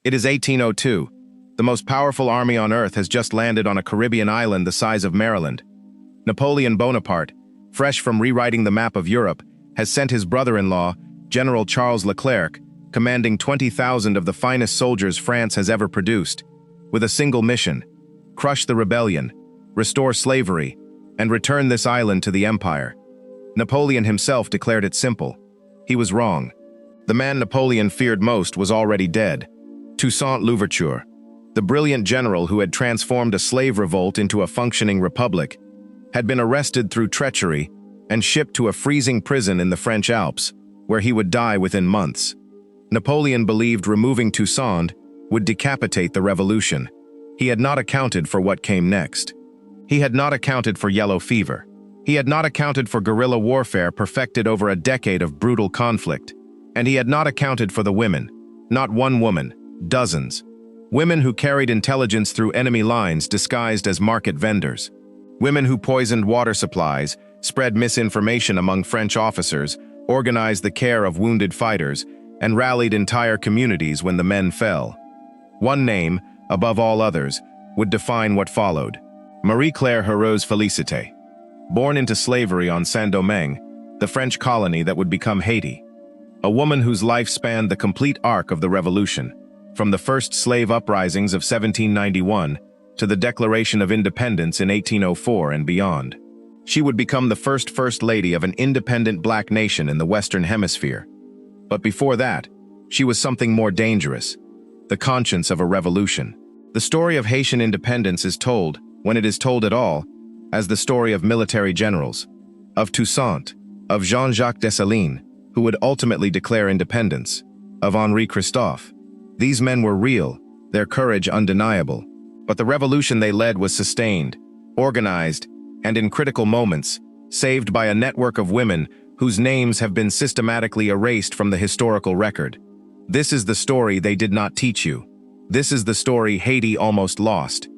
It is 1802. The most powerful army on Earth has just landed on a Caribbean island the size of Maryland. Napoleon Bonaparte, fresh from rewriting the map of Europe, has sent his brother-in-law, General Charles Leclerc, commanding 20,000 of the finest soldiers France has ever produced, with a single mission: crush the rebellion, restore slavery, and return this island to the empire. Napoleon himself declared it simple. He was wrong. The man Napoleon feared most was already dead. Toussaint Louverture, the brilliant general who had transformed a slave revolt into a functioning republic, had been arrested through treachery and shipped to a freezing prison in the French Alps, where he would die within months. Napoleon believed removing Toussaint would decapitate the revolution. He had not accounted for what came next. He had not accounted for yellow fever. He had not accounted for guerrilla warfare perfected over a decade of brutal conflict. And he had not accounted for the women. Not one woman, dozens. Women who carried intelligence through enemy lines disguised as market vendors. Women who poisoned water supplies, spread misinformation among French officers, organized the care of wounded fighters, and rallied entire communities when the men fell. One name, above all others, would define what followed: Marie-Claire Heureuse Félicité. Born into slavery on Saint-Domingue, the French colony that would become Haiti. A woman whose life spanned the complete arc of the revolution, from the first slave uprisings of 1791 to the Declaration of Independence in 1804 and beyond. She would become the First Lady of an independent black nation in the Western Hemisphere. But before that, she was something more dangerous: the conscience of a revolution. The story of Haitian independence is told, when it is told at all, as the story of military generals, of Toussaint, of Jean-Jacques Dessalines, who would ultimately declare independence, of Henri Christophe. These men were real, their courage undeniable. But the revolution they led was sustained, organized, and in critical moments, saved by a network of women whose names have been systematically erased from the historical record. This is the story they did not teach you. This is the story Haiti almost lost.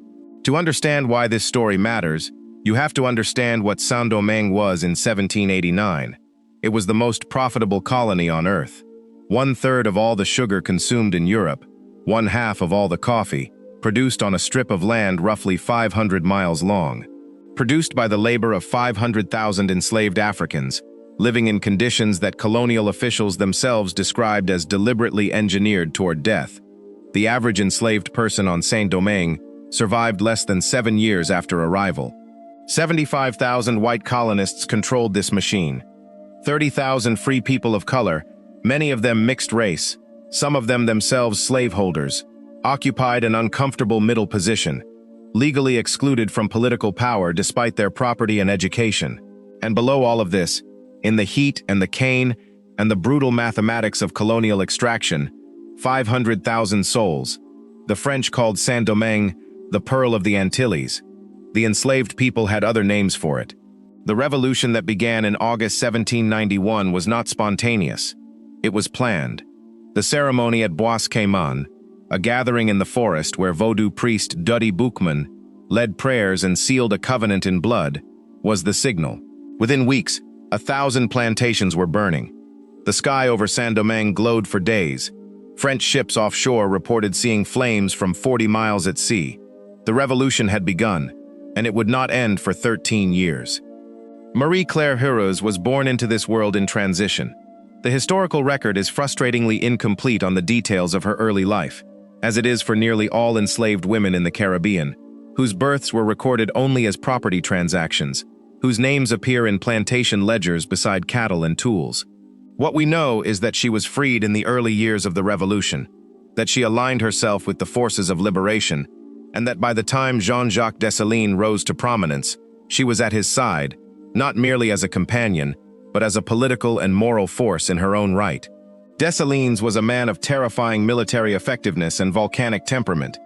To understand why this story matters, you have to understand what Saint-Domingue was in 1789. It was the most profitable colony on Earth. 1/3 of all the sugar consumed in Europe, 1/2 of all the coffee, produced on a strip of land roughly 500 miles long. Produced by the labor of 500,000 enslaved Africans, living in conditions that colonial officials themselves described as deliberately engineered toward death. The average enslaved person on Saint-Domingue survived less than 7 years after arrival. 75,000 white colonists controlled this machine. 30,000 free people of color, many of them mixed race, some of them themselves slaveholders, occupied an uncomfortable middle position, legally excluded from political power despite their property and education. And below all of this, in the heat and the cane and the brutal mathematics of colonial extraction, 500,000 souls. The French called Saint-Domingue the Pearl of the Antilles. The enslaved people had other names for it. The revolution that began in August 1791 was not spontaneous. It was planned. The ceremony at Bois Cayman, a gathering in the forest where Vodou priest Duddy Boukman led prayers and sealed a covenant in blood, was the signal. Within weeks, 1,000 plantations were burning. The sky over Saint-Domingue glowed for days. French ships offshore reported seeing flames from 40 miles at sea. The revolution had begun, and it would not end for 13 years. Marie-Claire Heureuse was born into this world in transition. The historical record is frustratingly incomplete on the details of her early life, as it is for nearly all enslaved women in the Caribbean, whose births were recorded only as property transactions, whose names appear in plantation ledgers beside cattle and tools. What we know is that she was freed in the early years of the revolution, that she aligned herself with the forces of liberation, and that by the time Jean-Jacques Dessalines rose to prominence, she was at his side, not merely as a companion, but as a political and moral force in her own right. Dessalines was a man of terrifying military effectiveness and volcanic temperament.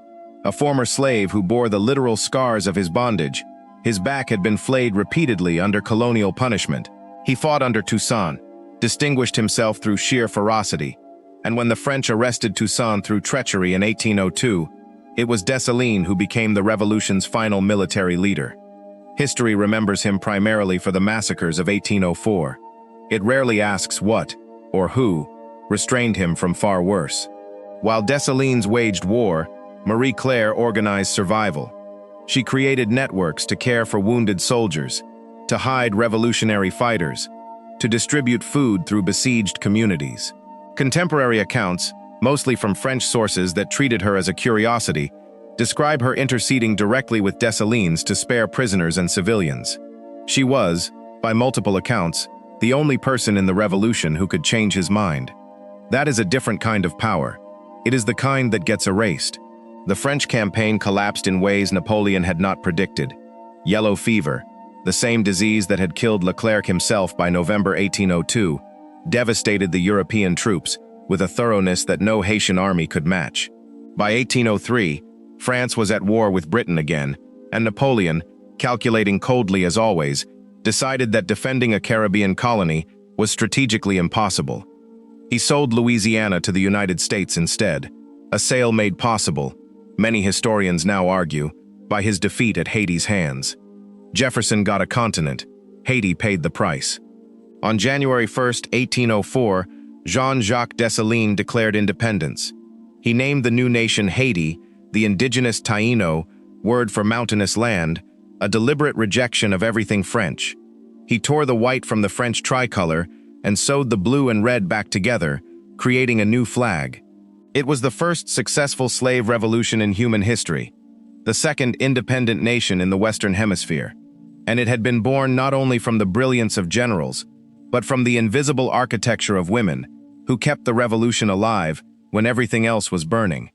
A former slave who bore the literal scars of his bondage, his back had been flayed repeatedly under colonial punishment. He fought under Toussaint, distinguished himself through sheer ferocity, and when the French arrested Toussaint through treachery in 1802, it was Dessalines who became the revolution's final military leader. History remembers him primarily for the massacres of 1804. It rarely asks what, or who, restrained him from far worse. While Dessalines waged war, Marie Claire organized survival. She created networks to care for wounded soldiers, to hide revolutionary fighters, to distribute food through besieged communities. Contemporary accounts, mostly from French sources that treated her as a curiosity, describe her interceding directly with Dessalines to spare prisoners and civilians. She was, by multiple accounts, the only person in the revolution who could change his mind. That is a different kind of power. It is the kind that gets erased. The French campaign collapsed in ways Napoleon had not predicted. Yellow fever, the same disease that had killed Leclerc himself by November 1802, devastated the European troops with a thoroughness that no Haitian army could match. By 1803, France was at war with Britain again, and Napoleon, calculating coldly as always, decided that defending a Caribbean colony was strategically impossible. He sold Louisiana to the United States instead, a sale made possible, many historians now argue, by his defeat at Haiti's hands. Jefferson got a continent. Haiti paid the price. On January 1, 1804, Jean-Jacques Dessalines declared independence. He named the new nation Haiti, the indigenous Taino, word for mountainous land, a deliberate rejection of everything French. He tore the white from the French tricolor and sewed the blue and red back together, creating a new flag. It was the first successful slave revolution in human history, the second independent nation in the Western Hemisphere. And it had been born not only from the brilliance of generals, but from the invisible architecture of women, who kept the revolution alive when everything else was burning.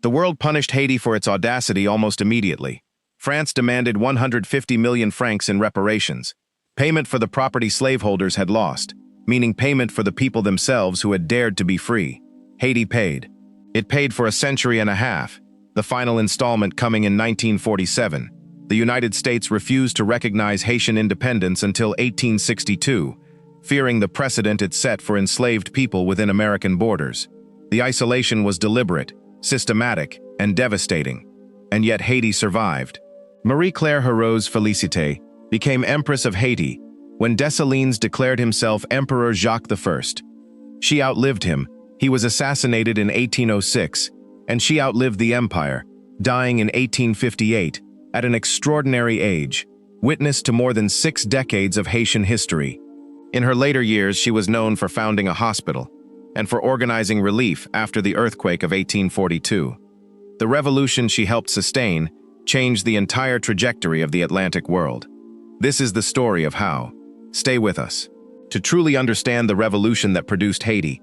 The world punished Haiti for its audacity almost immediately. France demanded 150 million francs in reparations. Payment for the property slaveholders had lost, meaning payment for the people themselves who had dared to be free. Haiti paid. It paid for a century and a half, the final installment coming in 1947. The United States refused to recognize Haitian independence until 1862, fearing the precedent it set for enslaved people within American borders. The isolation was deliberate, systematic, and devastating. And yet Haiti survived. Marie Claire Heureuse Félicité became Empress of Haiti when Dessalines declared himself Emperor Jacques I. She outlived him. He was assassinated in 1806, and she outlived the empire, dying in 1858 at an extraordinary age, witness to more than 6 decades of Haitian history. In her later years, she was known for founding a hospital and for organizing relief after the earthquake of 1842. The revolution she helped sustain changed the entire trajectory of the Atlantic world. This is the story of how. Stay with us. To truly understand the revolution that produced Haiti,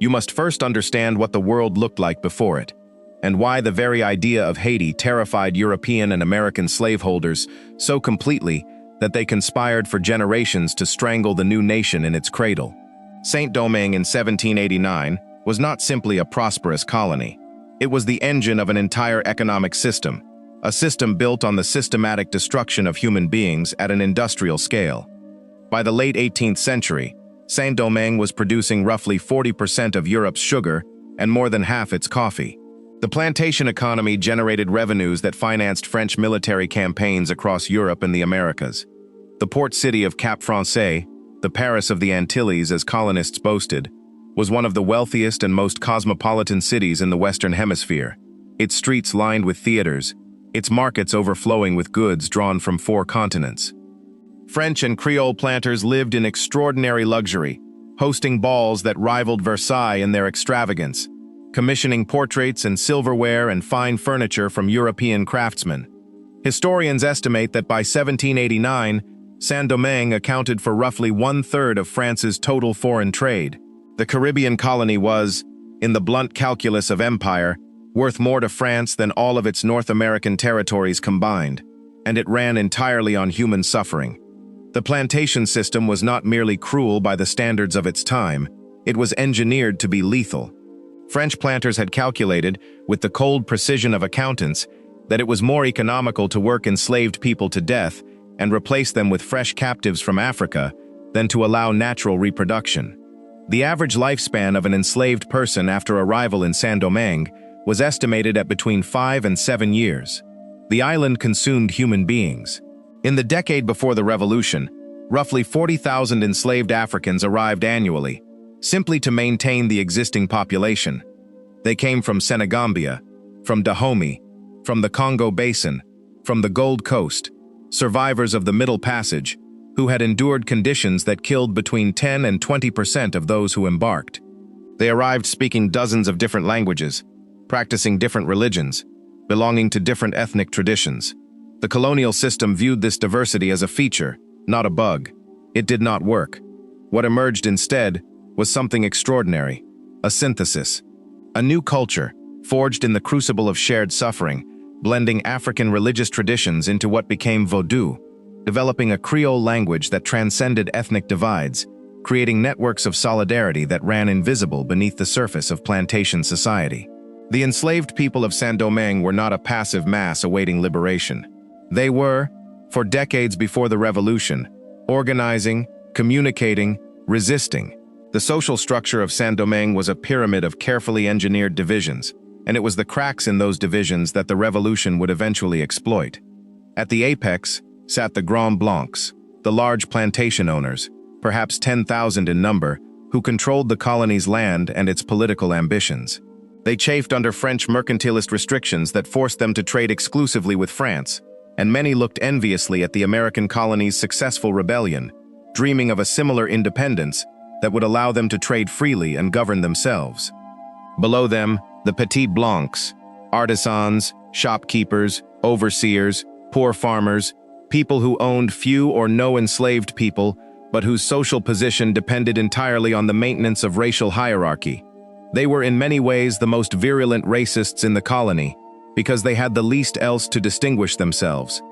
you must first understand what the world looked like before it, and why the very idea of Haiti terrified European and American slaveholders so completely that they conspired for generations to strangle the new nation in its cradle. Saint-Domingue in 1789 was not simply a prosperous colony. It was the engine of an entire economic system, a system built on the systematic destruction of human beings at an industrial scale. By the late 18th century, Saint-Domingue was producing roughly 40% of Europe's sugar and more than half its coffee. The plantation economy generated revenues that financed French military campaigns across Europe and the Americas. The port city of Cap Français, the Paris of the Antilles as colonists boasted, was one of the wealthiest and most cosmopolitan cities in the Western Hemisphere, its streets lined with theaters, its markets overflowing with goods drawn from 4 continents. French and Creole planters lived in extraordinary luxury, hosting balls that rivaled Versailles in their extravagance, commissioning portraits and silverware and fine furniture from European craftsmen. Historians estimate that by 1789, Saint-Domingue accounted for roughly 1/3 of France's total foreign trade. The Caribbean colony was, in the blunt calculus of empire, worth more to France than all of its North American territories combined, and it ran entirely on human suffering. The plantation system was not merely cruel by the standards of its time, it was engineered to be lethal. French planters had calculated, with the cold precision of accountants, that it was more economical to work enslaved people to death and replace them with fresh captives from Africa than to allow natural reproduction. The average lifespan of an enslaved person after arrival in Saint-Domingue was estimated at between 5 and 7 years. The island consumed human beings. In the decade before the revolution, roughly 40,000 enslaved Africans arrived annually, simply to maintain the existing population. They came from Senegambia, from Dahomey, from the Congo Basin, from the Gold Coast, survivors of the Middle Passage, who had endured conditions that killed between 10 and 20% of those who embarked. They arrived speaking dozens of different languages, practicing different religions, belonging to different ethnic traditions. The colonial system viewed this diversity as a feature, not a bug. It did not work. What emerged instead was something extraordinary, a synthesis. A new culture, forged in the crucible of shared suffering, blending African religious traditions into what became Vodou, developing a Creole language that transcended ethnic divides, creating networks of solidarity that ran invisible beneath the surface of plantation society. The enslaved people of Saint-Domingue were not a passive mass awaiting liberation. They were, for decades before the revolution, organizing, communicating, resisting. The social structure of Saint-Domingue was a pyramid of carefully engineered divisions, and it was the cracks in those divisions that the revolution would eventually exploit. At the apex sat the Grands Blancs, the large plantation owners, perhaps 10,000 in number, who controlled the colony's land and its political ambitions. They chafed under French mercantilist restrictions that forced them to trade exclusively with France, and many looked enviously at the American colony's successful rebellion, dreaming of a similar independence that would allow them to trade freely and govern themselves. Below them, the Petit Blancs, artisans, shopkeepers, overseers, poor farmers, people who owned few or no enslaved people, but whose social position depended entirely on the maintenance of racial hierarchy. They were in many ways the most virulent racists in the colony, because they had the least else to distinguish themselves.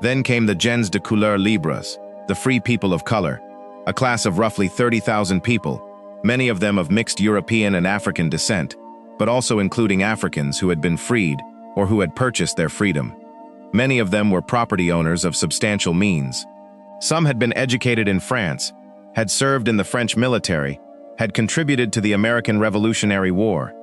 Then came the gens de couleur libres, the free people of color, a class of roughly 30,000 people, many of them of mixed European and African descent, but also including Africans who had been freed or who had purchased their freedom. Many of them were property owners of substantial means. Some had been educated in France, had served in the French military, had contributed to the American Revolutionary War.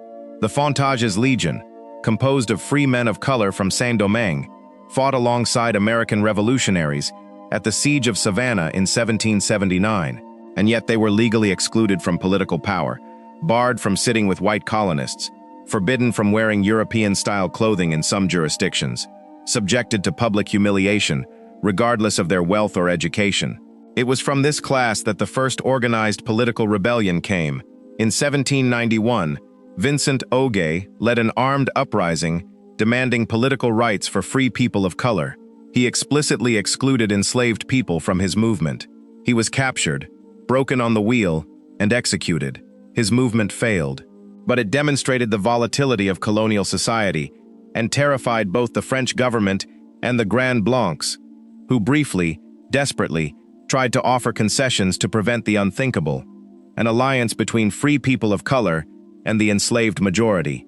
The Fontages Legion, composed of free men of color from Saint-Domingue, fought alongside American revolutionaries at the Siege of Savannah in 1779, and yet they were legally excluded from political power, barred from sitting with white colonists, forbidden from wearing European-style clothing in some jurisdictions, subjected to public humiliation, regardless of their wealth or education. It was from this class that the first organized political rebellion came. In 1791, Vincent Ogé led an armed uprising demanding political rights for free people of color. He explicitly excluded enslaved people from his movement. He was captured, broken on the wheel, and executed. His movement failed, but it demonstrated the volatility of colonial society and terrified both the French government and the Grands Blancs, who briefly, desperately, tried to offer concessions to prevent the unthinkable, an alliance between free people of color and the enslaved majority.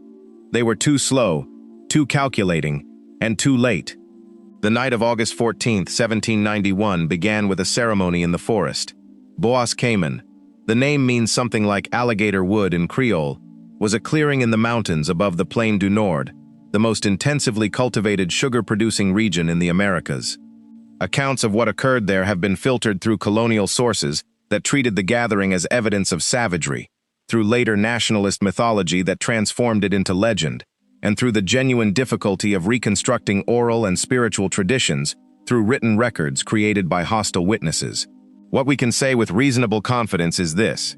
They were too slow, too calculating, and too late. The night of August 14, 1791 began with a ceremony in the forest. Bois Cayman, the name means something like alligator wood in Creole, was a clearing in the mountains above the Plaine du Nord, the most intensively cultivated sugar-producing region in the Americas. Accounts of what occurred there have been filtered through colonial sources that treated the gathering as evidence of savagery, through later nationalist mythology that transformed it into legend, and through the genuine difficulty of reconstructing oral and spiritual traditions through written records created by hostile witnesses. What we can say with reasonable confidence is this: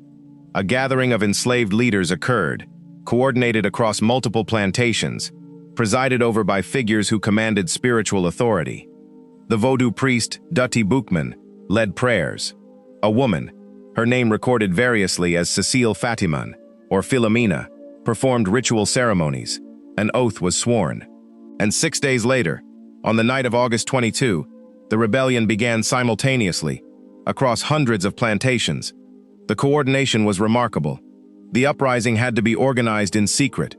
a gathering of enslaved leaders occurred, coordinated across multiple plantations, presided over by figures who commanded spiritual authority. The Vodou priest, Dutty Boukman, led prayers. A woman, her name recorded variously as Cecile Fatiman or Philomena, performed ritual ceremonies. An oath was sworn. And 6 days later, on the night of August 22, the rebellion began simultaneously, across hundreds of plantations. The coordination was remarkable. The uprising had to be organized in secret,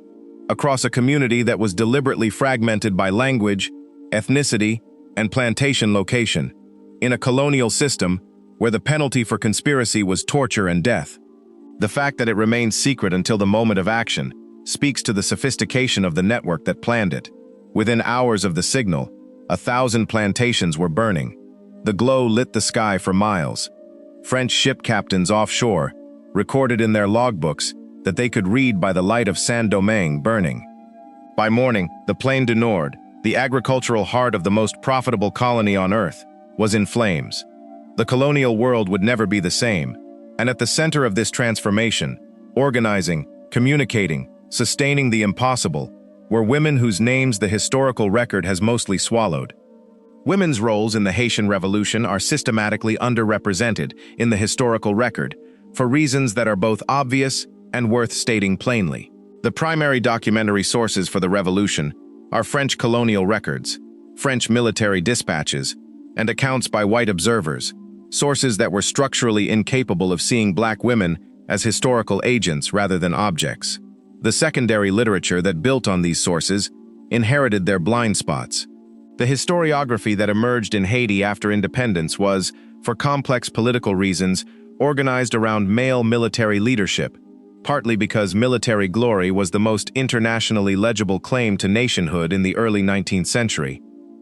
across a community that was deliberately fragmented by language, ethnicity, and plantation location, in a colonial system where the penalty for conspiracy was torture and death. The fact that it remained secret until the moment of action speaks to the sophistication of the network that planned it. Within hours of the signal, 1,000 plantations were burning. The glow lit the sky for miles. French ship captains offshore recorded in their logbooks that they could read by the light of Saint-Domingue burning. By morning, the Plaine du Nord, the agricultural heart of the most profitable colony on earth, was in flames. The colonial world would never be the same, and at the center of this transformation, organizing, communicating, sustaining the impossible, were women whose names the historical record has mostly swallowed. Women's roles in the Haitian Revolution are systematically underrepresented in the historical record, for reasons that are both obvious and worth stating plainly. The primary documentary sources for the revolution are French colonial records, French military dispatches, and accounts by white observers, sources that were structurally incapable of seeing black women as historical agents rather than objects. The secondary literature that built on these sources inherited their blind spots. The historiography that emerged in Haiti after independence was, for complex political reasons, organized around male military leadership, partly because military glory was the most internationally legible claim to nationhood in the early 19th century,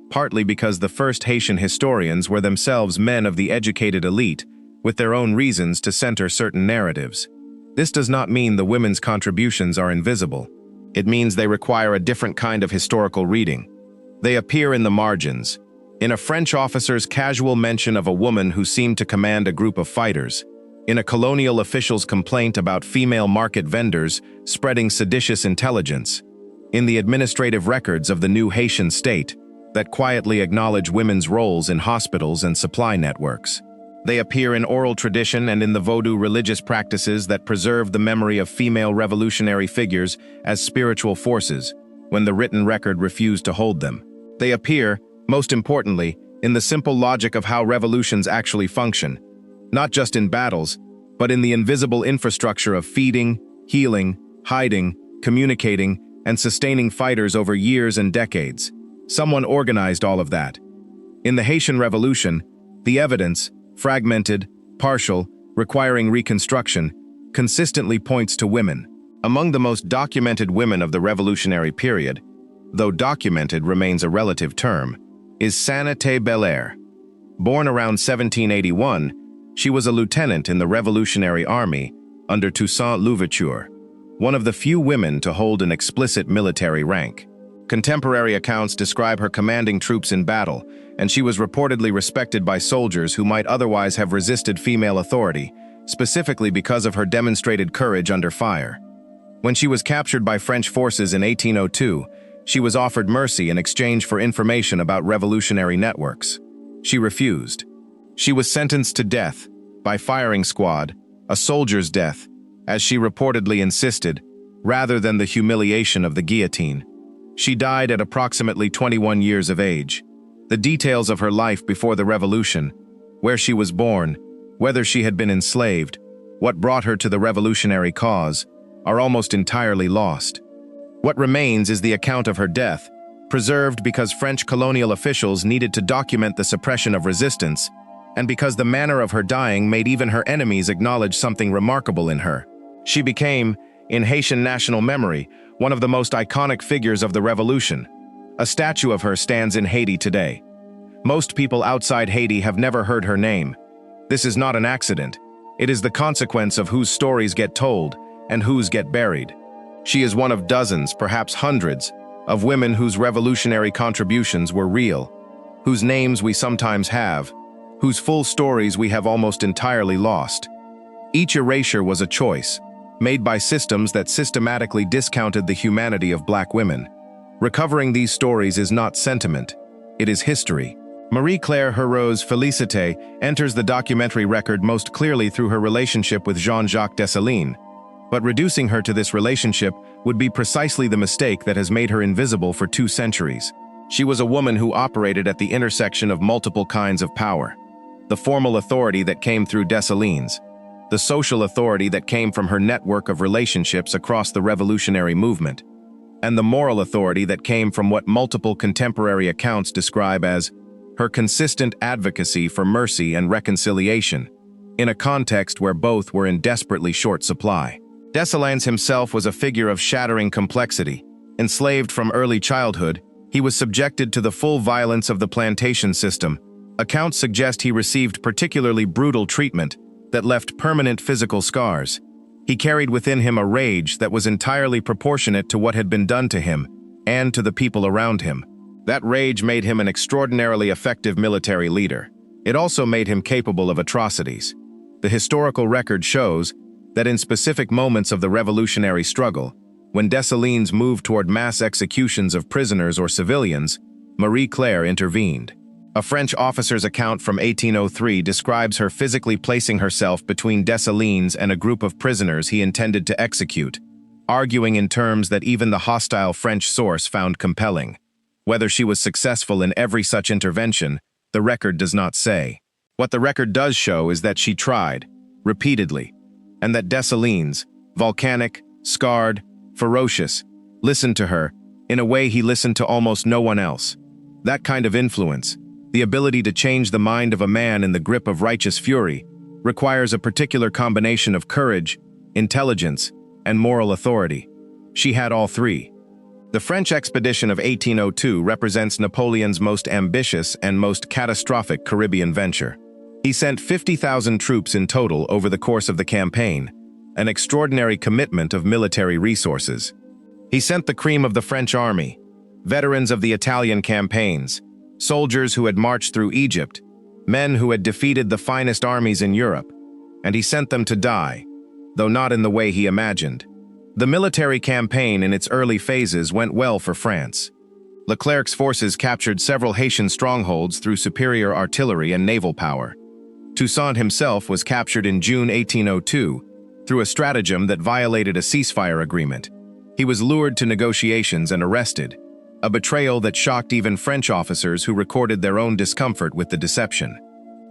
partly because the first Haitian historians were themselves men of the educated elite, with their own reasons to center certain narratives. This does not mean the women's contributions are invisible. It means they require a different kind of historical reading. They appear in the margins, in a French officer's casual mention of a woman who seemed to command a group of fighters, in a colonial official's complaint about female market vendors spreading seditious intelligence, in the administrative records of the new Haitian state that quietly acknowledge women's roles in hospitals and supply networks. They appear in oral tradition and in the Vodou religious practices that preserve the memory of female revolutionary figures as spiritual forces, when the written record refused to hold them. They appear, most importantly, in the simple logic of how revolutions actually function, not just in battles, but in the invisible infrastructure of feeding, healing, hiding, communicating, and sustaining fighters over years and decades. Someone organized all of that. In the Haitian Revolution, the evidence, fragmented, partial, requiring reconstruction, consistently points to women. Among the most documented women of the revolutionary period, though documented remains a relative term, is Santé Belair. Born around 1781, she was a lieutenant in the Revolutionary Army under Toussaint Louverture, one of the few women to hold an explicit military rank. Contemporary accounts describe her commanding troops in battle, and she was reportedly respected by soldiers who might otherwise have resisted female authority, specifically because of her demonstrated courage under fire. When she was captured by French forces in 1802, she was offered mercy in exchange for information about revolutionary networks. She refused. She was sentenced to death by firing squad, a soldier's death, as she reportedly insisted, rather than the humiliation of the guillotine. She died at approximately 21 years of age. The details of her life before the revolution, where she was born, whether she had been enslaved, what brought her to the revolutionary cause, are almost entirely lost. What remains is the account of her death, preserved because French colonial officials needed to document the suppression of resistance, and because the manner of her dying made even her enemies acknowledge something remarkable in her. She became, in Haitian national memory, one of the most iconic figures of the revolution. A statue of her stands in Haiti today. Most people outside Haiti have never heard her name. This is not an accident. It is the consequence of whose stories get told and whose get buried. She is one of dozens, perhaps hundreds, of women whose revolutionary contributions were real, whose names we sometimes have, whose full stories we have almost entirely lost. Each erasure was a choice, made by systems that systematically discounted the humanity of black women. Recovering these stories is not sentiment, it is history. Marie-Claire Héreau's Félicité enters the documentary record most clearly through her relationship with Jean-Jacques Dessalines, but reducing her to this relationship would be precisely the mistake that has made her invisible for 2 centuries. She was a woman who operated at the intersection of multiple kinds of power. The formal authority that came through Dessalines, the social authority that came from her network of relationships across the revolutionary movement, and the moral authority that came from what multiple contemporary accounts describe as her consistent advocacy for mercy and reconciliation, in a context where both were in desperately short supply. Dessalines himself was a figure of shattering complexity. Enslaved from early childhood, he was subjected to the full violence of the plantation system. Accounts suggest he received particularly brutal treatment that left permanent physical scars. He carried within him a rage that was entirely proportionate to what had been done to him and to the people around him. That rage made him an extraordinarily effective military leader. It also made him capable of atrocities. The historical record shows that in specific moments of the revolutionary struggle, when Dessalines moved toward mass executions of prisoners or civilians, Marie Claire intervened. A French officer's account from 1803 describes her physically placing herself between Dessalines and a group of prisoners he intended to execute, arguing in terms that even the hostile French source found compelling. Whether she was successful in every such intervention, the record does not say. What the record does show is that she tried, repeatedly, and that Dessalines, volcanic, scarred, ferocious, listened to her in a way he listened to almost no one else. That kind of influence, the ability to change the mind of a man in the grip of righteous fury, requires a particular combination of courage, intelligence, and moral authority. She had all three. The French expedition of 1802 represents Napoleon's most ambitious and most catastrophic Caribbean venture. He sent 50,000 troops in total over the course of the campaign, an extraordinary commitment of military resources. He sent the cream of the French army, veterans of the Italian campaigns, soldiers who had marched through Egypt, men who had defeated the finest armies in Europe, and he sent them to die, though not in the way he imagined. The military campaign in its early phases went well for France. Leclerc's forces captured several Haitian strongholds through superior artillery and naval power. Toussaint himself was captured in June 1802 through a stratagem that violated a ceasefire agreement. He was lured to negotiations and arrested, a betrayal that shocked even French officers who recorded their own discomfort with the deception.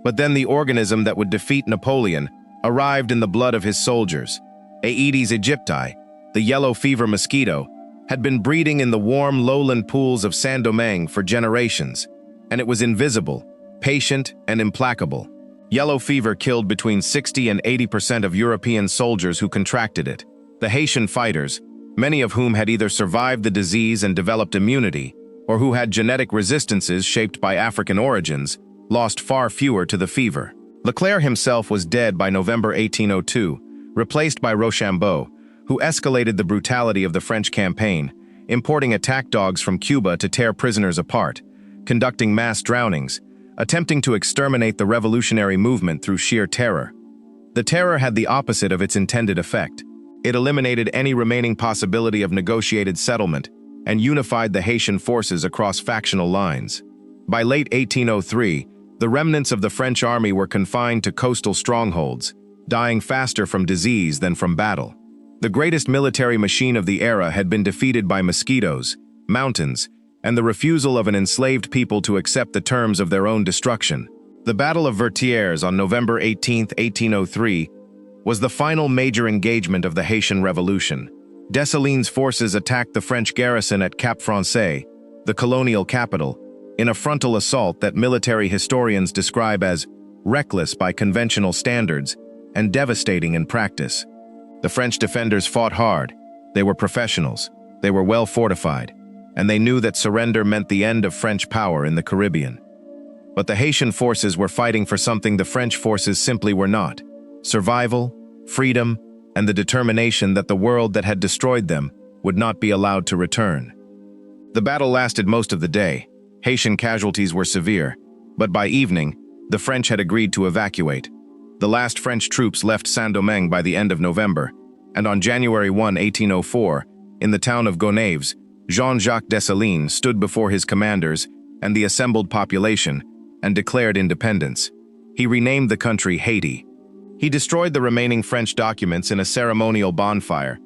But then the organism that would defeat Napoleon arrived in the blood of his soldiers. Aedes aegypti, the yellow fever mosquito, had been breeding in the warm lowland pools of Saint-Domingue for generations, and it was invisible, patient, and implacable. Yellow fever killed between 60 and 80% of European soldiers who contracted it. The Haitian fighters, many of whom had either survived the disease and developed immunity, or who had genetic resistances shaped by African origins, lost far fewer to the fever. Leclerc himself was dead by November 1802, replaced by Rochambeau, who escalated the brutality of the French campaign, importing attack dogs from Cuba to tear prisoners apart, conducting mass drownings, attempting to exterminate the revolutionary movement through sheer terror. The terror had the opposite of its intended effect. It eliminated any remaining possibility of negotiated settlement and unified the Haitian forces across factional lines. By late 1803, the remnants of the French army were confined to coastal strongholds, dying faster from disease than from battle. The greatest military machine of the era had been defeated by mosquitoes, mountains, and the refusal of an enslaved people to accept the terms of their own destruction. The Battle of Vertières on November 18, 1803, was the final major engagement of the Haitian Revolution. Dessalines' forces attacked the French garrison at Cap Français, the colonial capital, in a frontal assault that military historians describe as reckless by conventional standards and devastating in practice. The French defenders fought hard. They were professionals, they were well fortified, and they knew that surrender meant the end of French power in the Caribbean. But the Haitian forces were fighting for something the French forces simply were not: survival, freedom, and the determination that the world that had destroyed them would not be allowed to return. The battle lasted most of the day. Haitian casualties were severe, but by evening, the French had agreed to evacuate. The last French troops left Saint-Domingue by the end of November, and on January 1, 1804, in the town of Gonaïves, Jean-Jacques Dessalines stood before his commanders and the assembled population and declared independence. He renamed the country Haiti. He destroyed the remaining French documents in a ceremonial bonfire.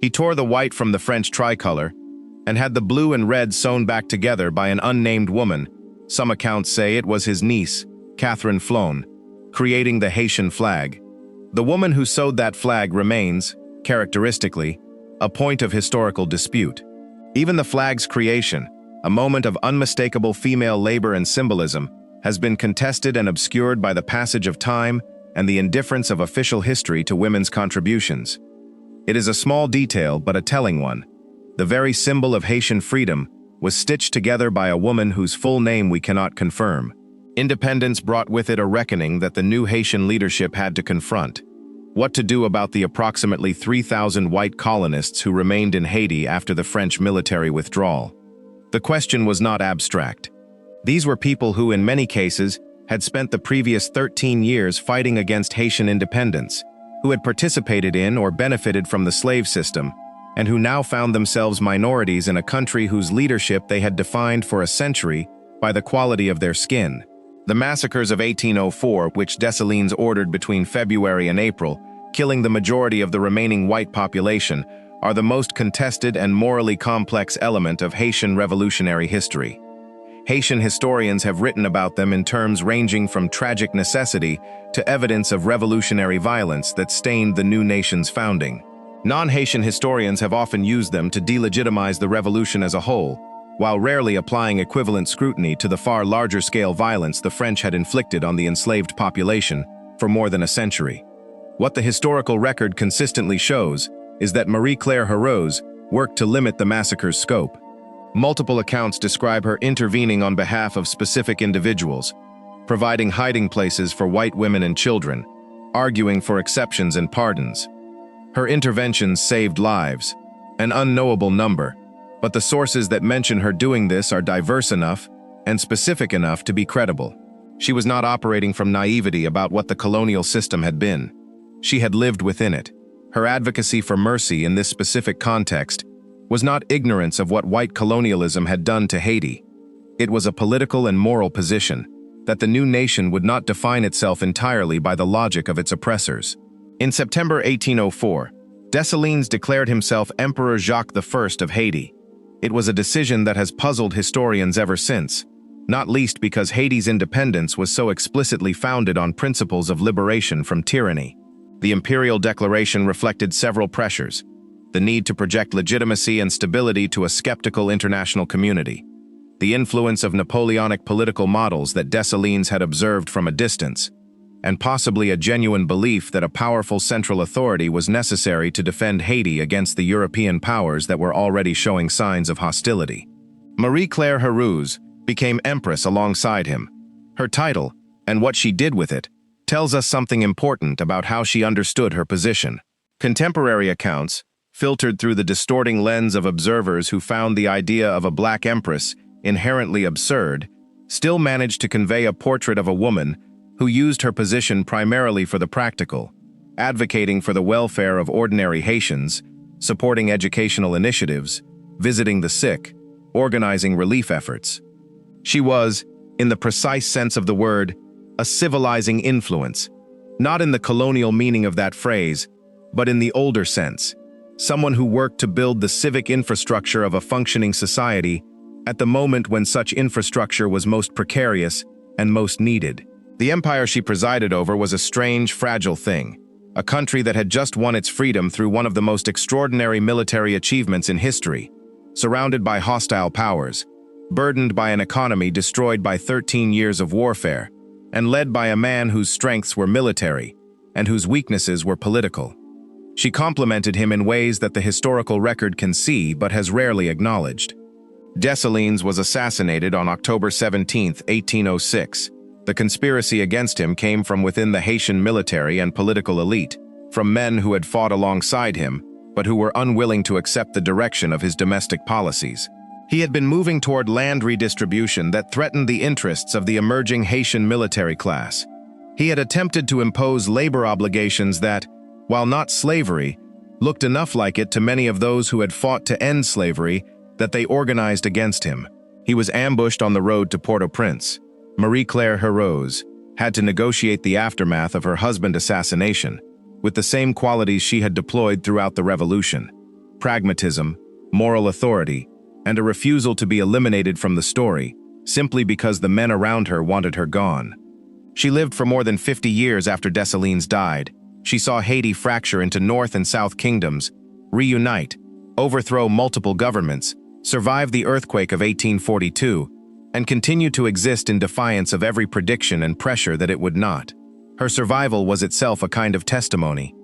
He tore the white from the French tricolor and had the blue and red sewn back together by an unnamed woman. Some accounts say it was his niece, Catherine Flon, creating the Haitian flag. The woman who sewed that flag remains, characteristically, a point of historical dispute. Even the flag's creation, a moment of unmistakable female labor and symbolism, has been contested and obscured by the passage of time and the indifference of official history to women's contributions. It is a small detail, but a telling one. The very symbol of Haitian freedom was stitched together by a woman whose full name we cannot confirm. Independence brought with it a reckoning that the new Haitian leadership had to confront. What to do about the approximately 3,000 white colonists who remained in Haiti after the French military withdrawal? The question was not abstract. These were people who, in many cases, had spent the previous 13 years fighting against Haitian independence, who had participated in or benefited from the slave system, and who now found themselves minorities in a country whose leadership they had defined for a century by the quality of their skin. The massacres of 1804, which Dessalines ordered between February and April, killing the majority of the remaining white population, are the most contested and morally complex element of Haitian revolutionary history. Haitian historians have written about them in terms ranging from tragic necessity to evidence of revolutionary violence that stained the new nation's founding. Non-Haitian historians have often used them to delegitimize the revolution as a whole, while rarely applying equivalent scrutiny to the far larger-scale violence the French had inflicted on the enslaved population for more than a century. What the historical record consistently shows is that Marie-Claire Heureuse worked to limit the massacre's scope. Multiple accounts describe her intervening on behalf of specific individuals, providing hiding places for white women and children, arguing for exceptions and pardons. Her interventions saved lives, an unknowable number, but the sources that mention her doing this are diverse enough and specific enough to be credible. She was not operating from naivety about what the colonial system had been. She had lived within it. Her advocacy for mercy in this specific context was not ignorance of what white colonialism had done to Haiti. It was a political and moral position that the new nation would not define itself entirely by the logic of its oppressors. In September 1804, Dessalines declared himself Emperor Jacques I of Haiti. It was a decision that has puzzled historians ever since, not least because Haiti's independence was so explicitly founded on principles of liberation from tyranny. The imperial declaration reflected several pressures: the need to project legitimacy and stability to a skeptical international community, the influence of Napoleonic political models that Dessalines had observed from a distance, and possibly a genuine belief that a powerful central authority was necessary to defend Haiti against the European powers that were already showing signs of hostility. Marie-Claire Heureuse became empress alongside him. Her title, and what she did with it, tells us something important about how she understood her position. Contemporary accounts, filtered through the distorting lens of observers who found the idea of a black empress inherently absurd, still managed to convey a portrait of a woman who used her position primarily for the practical, advocating for the welfare of ordinary Haitians, supporting educational initiatives, visiting the sick, organizing relief efforts. She was, in the precise sense of the word, a civilizing influence, not in the colonial meaning of that phrase, but in the older sense, someone who worked to build the civic infrastructure of a functioning society at the moment when such infrastructure was most precarious and most needed. The empire she presided over was a strange, fragile thing, a country that had just won its freedom through one of the most extraordinary military achievements in history, surrounded by hostile powers, burdened by an economy destroyed by 13 years of warfare, and led by a man whose strengths were military and whose weaknesses were political. She complemented him in ways that the historical record can see but has rarely acknowledged. Dessalines was assassinated on October 17, 1806. The conspiracy against him came from within the Haitian military and political elite, from men who had fought alongside him, but who were unwilling to accept the direction of his domestic policies. He had been moving toward land redistribution that threatened the interests of the emerging Haitian military class. He had attempted to impose labor obligations that, while not slavery, looked enough like it to many of those who had fought to end slavery that they organized against him. He was ambushed on the road to Port-au-Prince. Marie-Claire Heureuse had to negotiate the aftermath of her husband's assassination with the same qualities she had deployed throughout the revolution: pragmatism, moral authority, and a refusal to be eliminated from the story simply because the men around her wanted her gone. She lived for more than 50 years after Dessalines died. She saw Haiti fracture into North and South kingdoms, reunite, overthrow multiple governments, survive the earthquake of 1842, and continue to exist in defiance of every prediction and pressure that it would not. Her survival was itself a kind of testimony.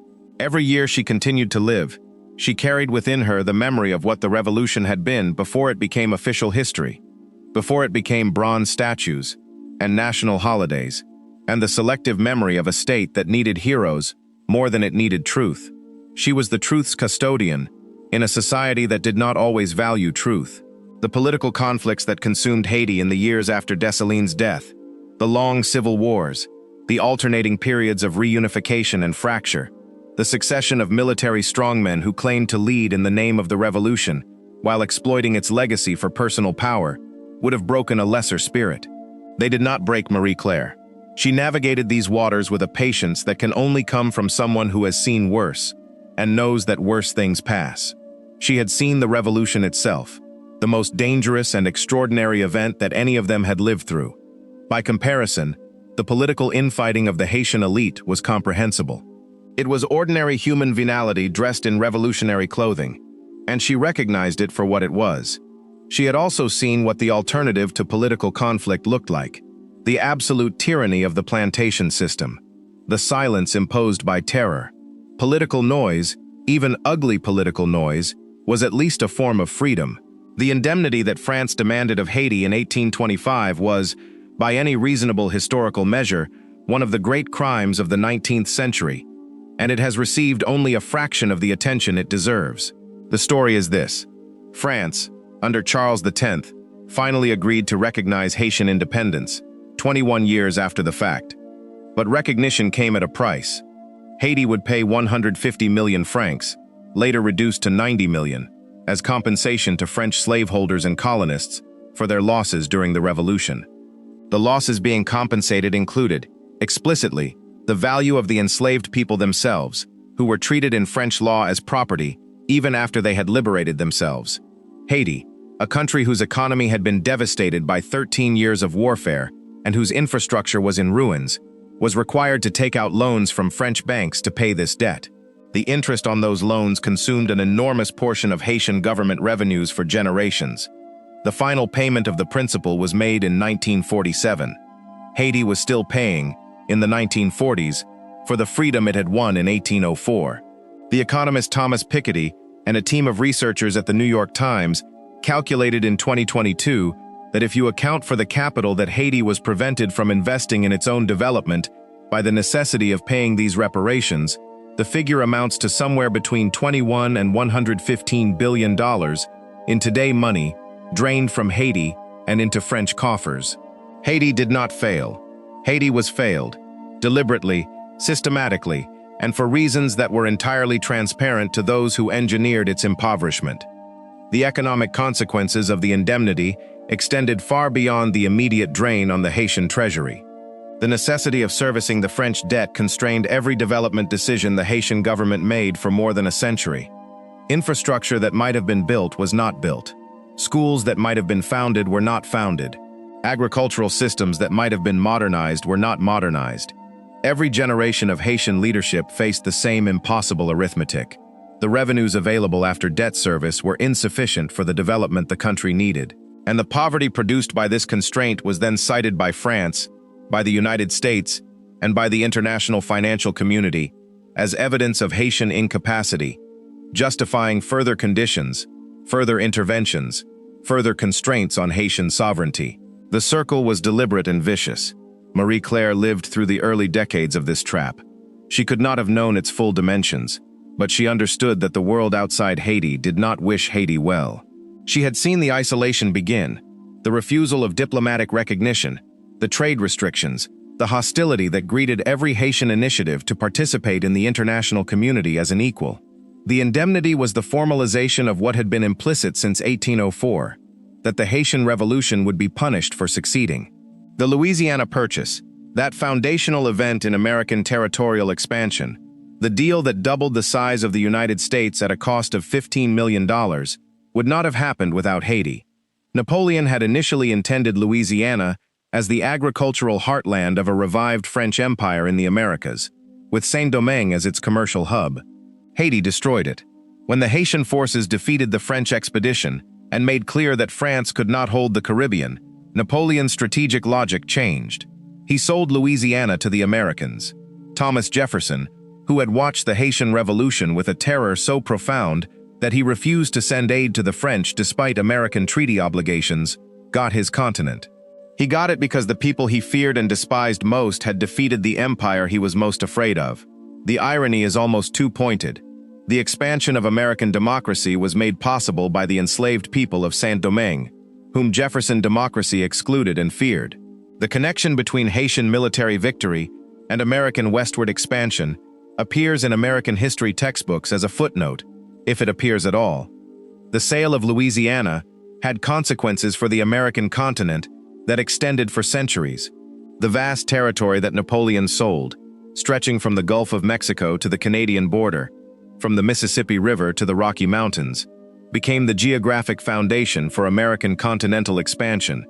Every year she continued to live, she carried within her the memory of what the revolution had been before it became official history, before it became bronze statues and national holidays, and the selective memory of a state that needed heroes more than it needed truth. She was the truth's custodian, in a society that did not always value truth. The political conflicts that consumed Haiti in the years after Dessalines' death, the long civil wars, the alternating periods of reunification and fracture, the succession of military strongmen who claimed to lead in the name of the revolution, while exploiting its legacy for personal power, would have broken a lesser spirit. They did not break Marie Claire. She navigated these waters with a patience that can only come from someone who has seen worse, and knows that worse things pass. She had seen the revolution itself, the most dangerous and extraordinary event that any of them had lived through. By comparison, the political infighting of the Haitian elite was comprehensible. It was ordinary human venality dressed in revolutionary clothing, and she recognized it for what it was. She had also seen what the alternative to political conflict looked like: the absolute tyranny of the plantation system, the silence imposed by terror. Political noise, even ugly political noise, was at least a form of freedom. The indemnity that France demanded of Haiti in 1825 was, by any reasonable historical measure, one of the great crimes of the 19th century, and it has received only a fraction of the attention it deserves. The story is this: France, under Charles X, finally agreed to recognize Haitian independence, 21 years after the fact. But recognition came at a price. Haiti would pay 150 million francs, later reduced to 90 million, as compensation to French slaveholders and colonists for their losses during the Revolution. The losses being compensated included, explicitly, the value of the enslaved people themselves, who were treated in French law as property even after they had liberated themselves. Haiti, a country whose economy had been devastated by 13 years of warfare and whose infrastructure was in ruins, was required to take out loans from French banks to pay this debt. The interest on those loans consumed an enormous portion of Haitian government revenues for generations. The final payment of the principal was made in 1947. Haiti was still paying, in the 1940s, for the freedom it had won in 1804. The economist Thomas Piketty and a team of researchers at the New York Times calculated in 2022 that if you account for the capital that Haiti was prevented from investing in its own development by the necessity of paying these reparations, the figure amounts to somewhere between $21 and $115 billion in today money drained from Haiti and into French coffers. Haiti did not fail. Haiti was failed, deliberately, systematically, and for reasons that were entirely transparent to those who engineered its impoverishment. The economic consequences of the indemnity extended far beyond the immediate drain on the Haitian treasury. The necessity of servicing the French debt constrained every development decision the Haitian government made for more than a century. Infrastructure that might have been built was not built. Schools that might have been founded were not founded. Agricultural systems that might have been modernized were not modernized. Every generation of Haitian leadership faced the same impossible arithmetic. The revenues available after debt service were insufficient for the development the country needed, and the poverty produced by this constraint was then cited by France, by the United States, and by the international financial community as evidence of Haitian incapacity, justifying further conditions, further interventions, further constraints on Haitian sovereignty. The circle was deliberate and vicious. Marie Claire lived through the early decades of this trap. She could not have known its full dimensions, but she understood that the world outside Haiti did not wish Haiti well. She had seen the isolation begin, the refusal of diplomatic recognition, the trade restrictions, the hostility that greeted every Haitian initiative to participate in the international community as an equal. The indemnity was the formalization of what had been implicit since 1804, that the Haitian Revolution would be punished for succeeding. The Louisiana Purchase, that foundational event in American territorial expansion, the deal that doubled the size of the United States at a cost of $15 million, would not have happened without Haiti. Napoleon had initially intended Louisiana as the agricultural heartland of a revived French empire in the Americas, with Saint-Domingue as its commercial hub. Haiti destroyed it. When the Haitian forces defeated the French expedition and made clear that France could not hold the Caribbean, Napoleon's strategic logic changed. He sold Louisiana to the Americans. Thomas Jefferson, who had watched the Haitian Revolution with a terror so profound that he refused to send aid to the French despite American treaty obligations, got his continent. He got it because the people he feared and despised most had defeated the empire he was most afraid of. The irony is almost too pointed. The expansion of American democracy was made possible by the enslaved people of Saint-Domingue, whom Jefferson democracy excluded and feared. The connection between Haitian military victory and American westward expansion appears in American history textbooks as a footnote, if it appears at all. The sale of Louisiana had consequences for the American continent that extended for centuries. The vast territory that Napoleon sold, stretching from the Gulf of Mexico to the Canadian border, from the Mississippi River to the Rocky Mountains, became the geographic foundation for American continental expansion,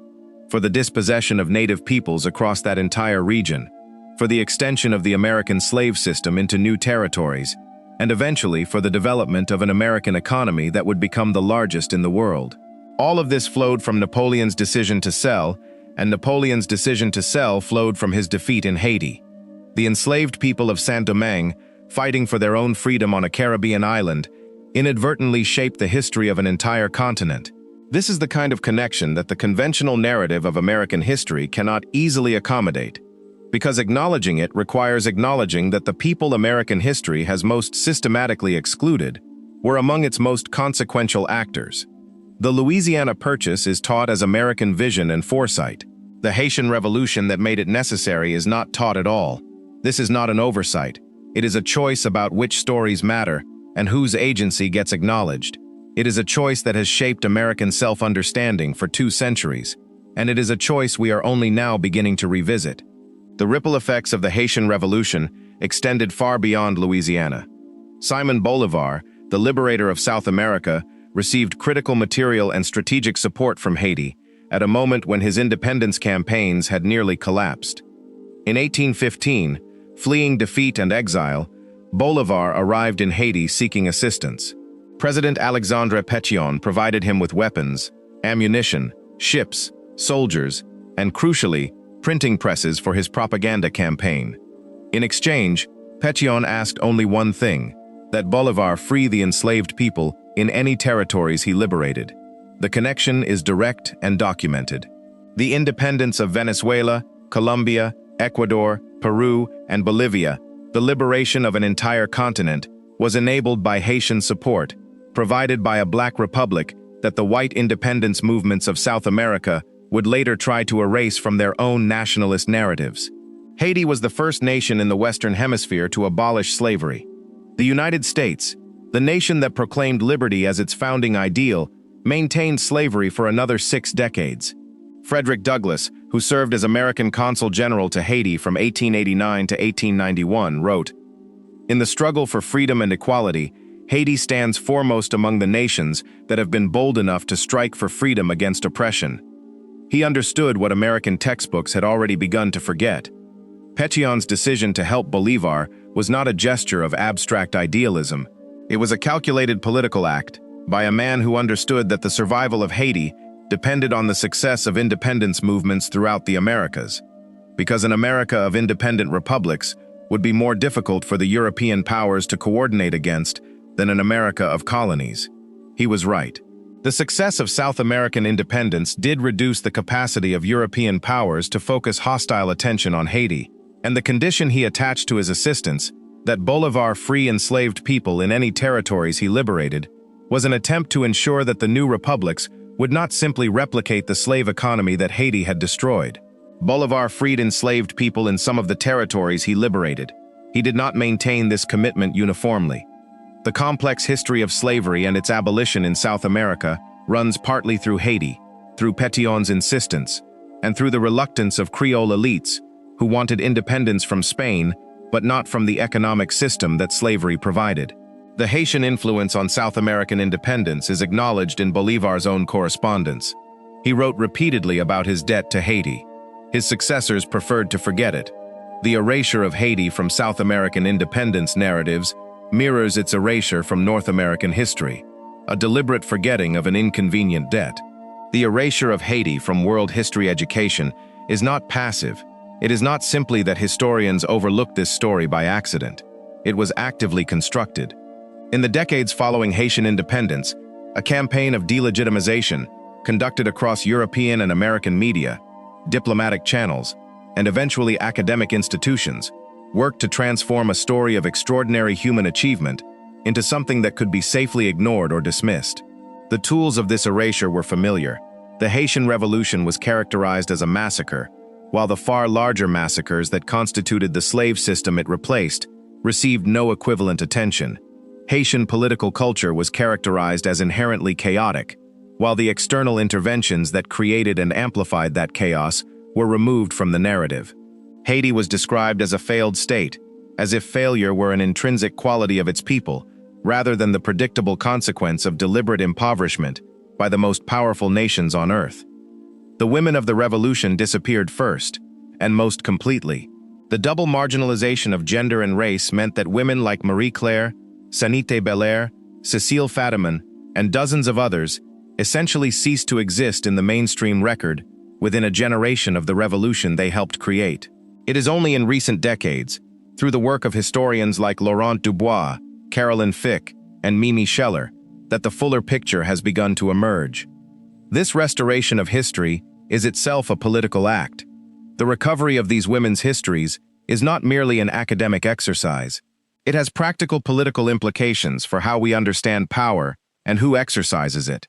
for the dispossession of native peoples across that entire region, for the extension of the American slave system into new territories, and eventually for the development of an American economy that would become the largest in the world. All of this flowed from Napoleon's decision to sell, and Napoleon's decision to sell flowed from his defeat in Haiti. The enslaved people of Saint-Domingue, fighting for their own freedom on a Caribbean island, inadvertently shaped the history of an entire continent. This is the kind of connection that the conventional narrative of American history cannot easily accommodate, because acknowledging it requires acknowledging that the people American history has most systematically excluded were among its most consequential actors. The Louisiana Purchase is taught as American vision and foresight. The Haitian Revolution that made it necessary is not taught at all. This is not an oversight. It is a choice about which stories matter and whose agency gets acknowledged. It is a choice that has shaped American self-understanding for 2 centuries, and it is a choice we are only now beginning to revisit. The ripple effects of the Haitian Revolution extended far beyond Louisiana. Simon Bolivar, the liberator of South America, received critical material and strategic support from Haiti at a moment when his independence campaigns had nearly collapsed. In 1815, fleeing defeat and exile, Bolivar arrived in Haiti seeking assistance. President Alexandre Pétion provided him with weapons, ammunition, ships, soldiers, and crucially, printing presses for his propaganda campaign. In exchange, Pétion asked only one thing: that Bolivar free the enslaved people in any territories he liberated. The connection is direct and documented. The independence of Venezuela, Colombia, Ecuador, Peru, and Bolivia, the liberation of an entire continent, was enabled by Haitian support, provided by a black republic that the white independence movements of South America would later try to erase from their own nationalist narratives. Haiti was the first nation in the Western Hemisphere to abolish slavery. The United States, the nation that proclaimed liberty as its founding ideal, maintained slavery for another 6 decades. Frederick Douglass, who served as American Consul General to Haiti from 1889 to 1891, wrote, "In the struggle for freedom and equality, Haiti stands foremost among the nations that have been bold enough to strike for freedom against oppression." He understood what American textbooks had already begun to forget. Pétion's decision to help Bolivar was not a gesture of abstract idealism. It was a calculated political act by a man who understood that the survival of Haiti depended on the success of independence movements throughout the Americas, because an America of independent republics would be more difficult for the European powers to coordinate against than an America of colonies. He was right. The success of South American independence did reduce the capacity of European powers to focus hostile attention on Haiti, and the condition he attached to his assistance, that Bolivar free enslaved people in any territories he liberated, was an attempt to ensure that the new republics would not simply replicate the slave economy that Haiti had destroyed. Bolivar freed enslaved people in some of the territories he liberated. He did not maintain this commitment uniformly. The complex history of slavery and its abolition in South America runs partly through Haiti, through Pétion's insistence, and through the reluctance of Creole elites who wanted independence from Spain, but not from the economic system that slavery provided. The Haitian influence on South American independence is acknowledged in Bolivar's own correspondence. He wrote repeatedly about his debt to Haiti. His successors preferred to forget it. The erasure of Haiti from South American independence narratives mirrors its erasure from North American history, a deliberate forgetting of an inconvenient debt. The erasure of Haiti from world history education is not passive. It is not simply that historians overlooked this story by accident. It was actively constructed. In the decades following Haitian independence, a campaign of delegitimization, conducted across European and American media, diplomatic channels, and eventually academic institutions, worked to transform a story of extraordinary human achievement into something that could be safely ignored or dismissed. The tools of this erasure were familiar. The Haitian Revolution was characterized as a massacre, while the far larger massacres that constituted the slave system it replaced received no equivalent attention. Haitian political culture was characterized as inherently chaotic, while the external interventions that created and amplified that chaos were removed from the narrative. Haiti was described as a failed state, as if failure were an intrinsic quality of its people, rather than the predictable consequence of deliberate impoverishment by the most powerful nations on earth. The women of the revolution disappeared first, and most completely. The double marginalization of gender and race meant that women like Marie Claire, Sanité Belair, Cécile Fatiman, and dozens of others essentially ceased to exist in the mainstream record within a generation of the revolution they helped create. It is only in recent decades, through the work of historians like Laurent Dubois, Carolyn Fick, and Mimi Scheller, that the fuller picture has begun to emerge. This restoration of history is itself a political act. The recovery of these women's histories is not merely an academic exercise. It has practical political implications for how we understand power and who exercises it.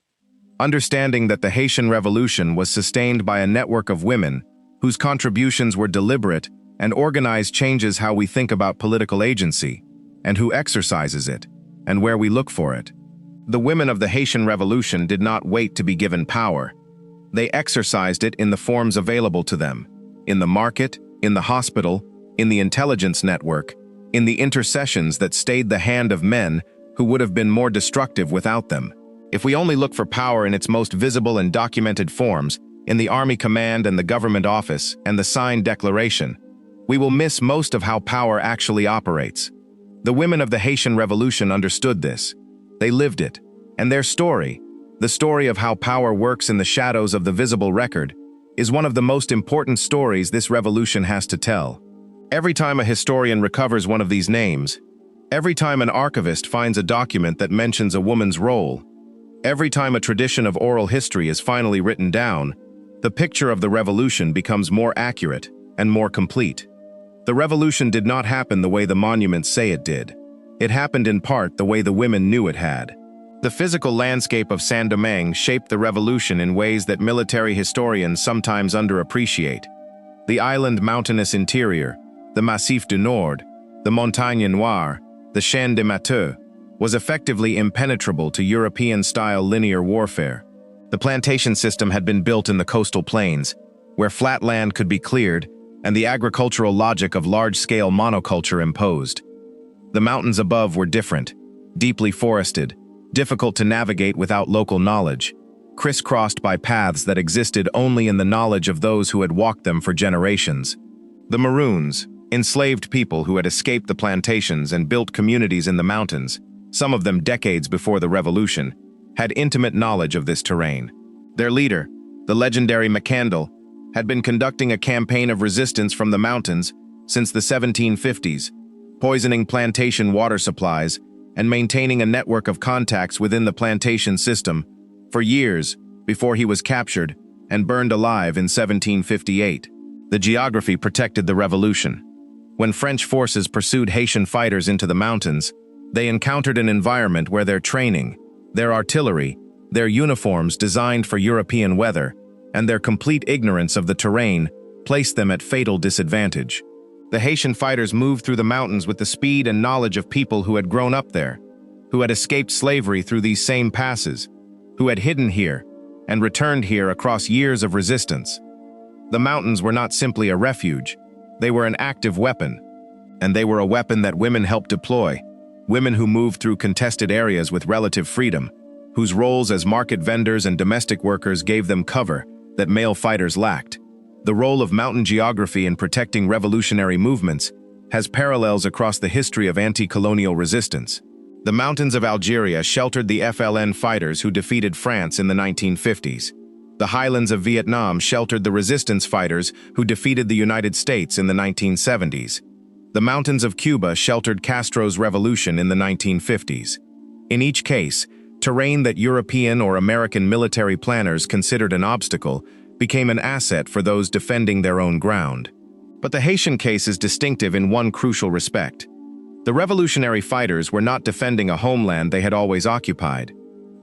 Understanding that the Haitian Revolution was sustained by a network of women whose contributions were deliberate and organized changes how we think about political agency, and who exercises it, and where we look for it. The women of the Haitian Revolution did not wait to be given power. They exercised it in the forms available to them, in the market, in the hospital, in the intelligence network, in the intercessions that stayed the hand of men who would have been more destructive without them. If we only look for power in its most visible and documented forms, in the army command and the government office and the signed declaration, we will miss most of how power actually operates. The women of the Haitian Revolution understood this. They lived it, and their story, the story of how power works in the shadows of the visible record, is one of the most important stories this revolution has to tell. Every time a historian recovers one of these names, every time an archivist finds a document that mentions a woman's role, every time a tradition of oral history is finally written down, the picture of the revolution becomes more accurate and more complete. The revolution did not happen the way the monuments say it did. It happened in part the way the women knew it had. The physical landscape of Saint-Domingue shaped the revolution in ways that military historians sometimes underappreciate. The island mountainous interior, the Massif du Nord, the Montagne Noire, the Champ de Matteux, was effectively impenetrable to European-style linear warfare. The plantation system had been built in the coastal plains, where flat land could be cleared and the agricultural logic of large-scale monoculture imposed. The mountains above were different, deeply forested, difficult to navigate without local knowledge, crisscrossed by paths that existed only in the knowledge of those who had walked them for generations. The Maroons, enslaved people who had escaped the plantations and built communities in the mountains, some of them decades before the revolution, had intimate knowledge of this terrain. Their leader, the legendary McCandle, had been conducting a campaign of resistance from the mountains since the 1750s, poisoning plantation water supplies and maintaining a network of contacts within the plantation system for years before he was captured and burned alive in 1758. The geography protected the revolution. When French forces pursued Haitian fighters into the mountains, they encountered an environment where their training, their artillery, their uniforms designed for European weather, and their complete ignorance of the terrain placed them at fatal disadvantage. The Haitian fighters moved through the mountains with the speed and knowledge of people who had grown up there, who had escaped slavery through these same passes, who had hidden here and returned here across years of resistance. The mountains were not simply a refuge, they were an active weapon, and they were a weapon that women helped deploy, women who moved through contested areas with relative freedom, whose roles as market vendors and domestic workers gave them cover that male fighters lacked. The role of mountain geography in protecting revolutionary movements has parallels across the history of anti-colonial resistance. The mountains of Algeria sheltered the FLN fighters who defeated France in the 1950s. The highlands of Vietnam sheltered the resistance fighters who defeated the United States in the 1970s. The mountains of Cuba sheltered Castro's revolution in the 1950s. In each case, terrain that European or American military planners considered an obstacle became an asset for those defending their own ground. But the Haitian case is distinctive in one crucial respect. The revolutionary fighters were not defending a homeland they had always occupied.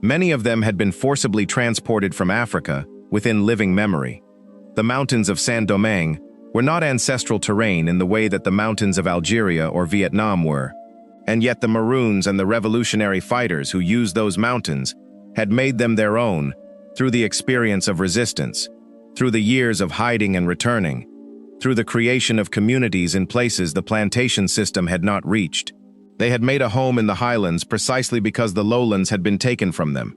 Many of them had been forcibly transported from Africa within living memory. The mountains of Saint-Domingue were not ancestral terrain in the way that the mountains of Algeria or Vietnam were. And yet the Maroons and the revolutionary fighters who used those mountains had made them their own through the experience of resistance, through the years of hiding and returning, through the creation of communities in places the plantation system had not reached. They had made a home in the highlands precisely because the lowlands had been taken from them.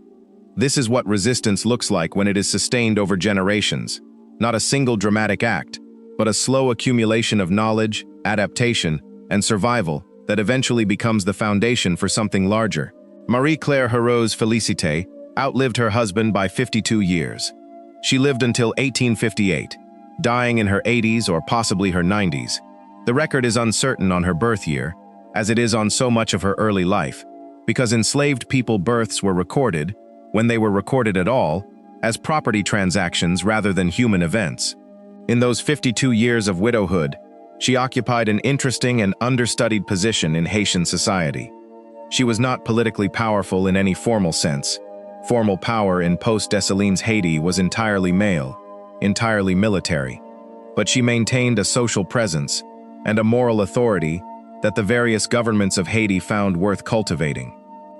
This is what resistance looks like when it is sustained over generations. Not a single dramatic act, but a slow accumulation of knowledge, adaptation, and survival that eventually becomes the foundation for something larger. Marie-Claire Heureau's Félicité outlived her husband by 52 years. She lived until 1858, dying in her 80s or possibly her 90s. The record is uncertain on her birth year, as it is on so much of her early life, because enslaved people births were recorded, when they were recorded at all, as property transactions rather than human events. In those 52 years of widowhood, she occupied an interesting and understudied position in Haitian society. She was not politically powerful in any formal sense. Formal power in post-Dessalines Haiti was entirely male, entirely military. But she maintained a social presence and a moral authority that the various governments of Haiti found worth cultivating.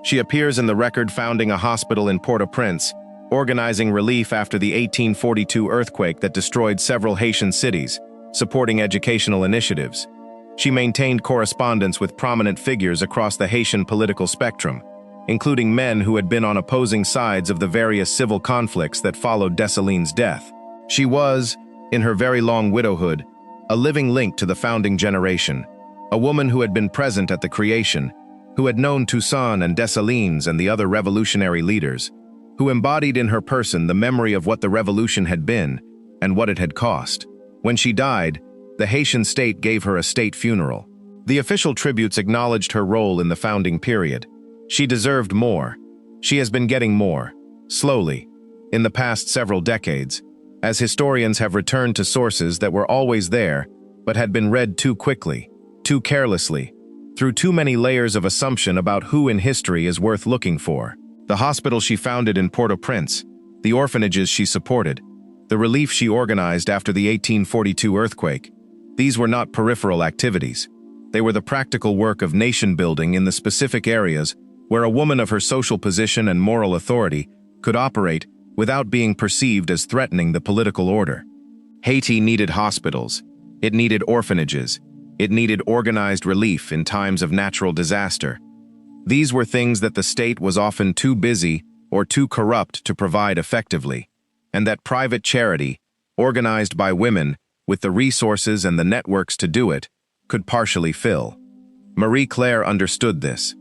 She appears in the record founding a hospital in Port-au-Prince, organizing relief after the 1842 earthquake that destroyed several Haitian cities, supporting educational initiatives. She maintained correspondence with prominent figures across the Haitian political spectrum, including men who had been on opposing sides of the various civil conflicts that followed Dessalines' death. She was, in her very long widowhood, a living link to the founding generation, a woman who had been present at the creation, who had known Toussaint and Dessalines and the other revolutionary leaders, who embodied in her person the memory of what the revolution had been and what it had cost. When she died, the Haitian state gave her a state funeral. The official tributes acknowledged her role in the founding period. She deserved more. She has been getting more, slowly, in the past several decades, as historians have returned to sources that were always there, but had been read too quickly, too carelessly, through too many layers of assumption about who in history is worth looking for. The hospital she founded in Port-au-Prince, the orphanages she supported, the relief she organized after the 1842 earthquake, these were not peripheral activities. They were the practical work of nation-building in the specific areas where a woman of her social position and moral authority could operate without being perceived as threatening the political order. Haiti needed hospitals. It needed orphanages. It needed organized relief in times of natural disaster. These were things that the state was often too busy or too corrupt to provide effectively, and that private charity, organized by women with the resources and the networks to do it, could partially fill. Marie-Claire understood this.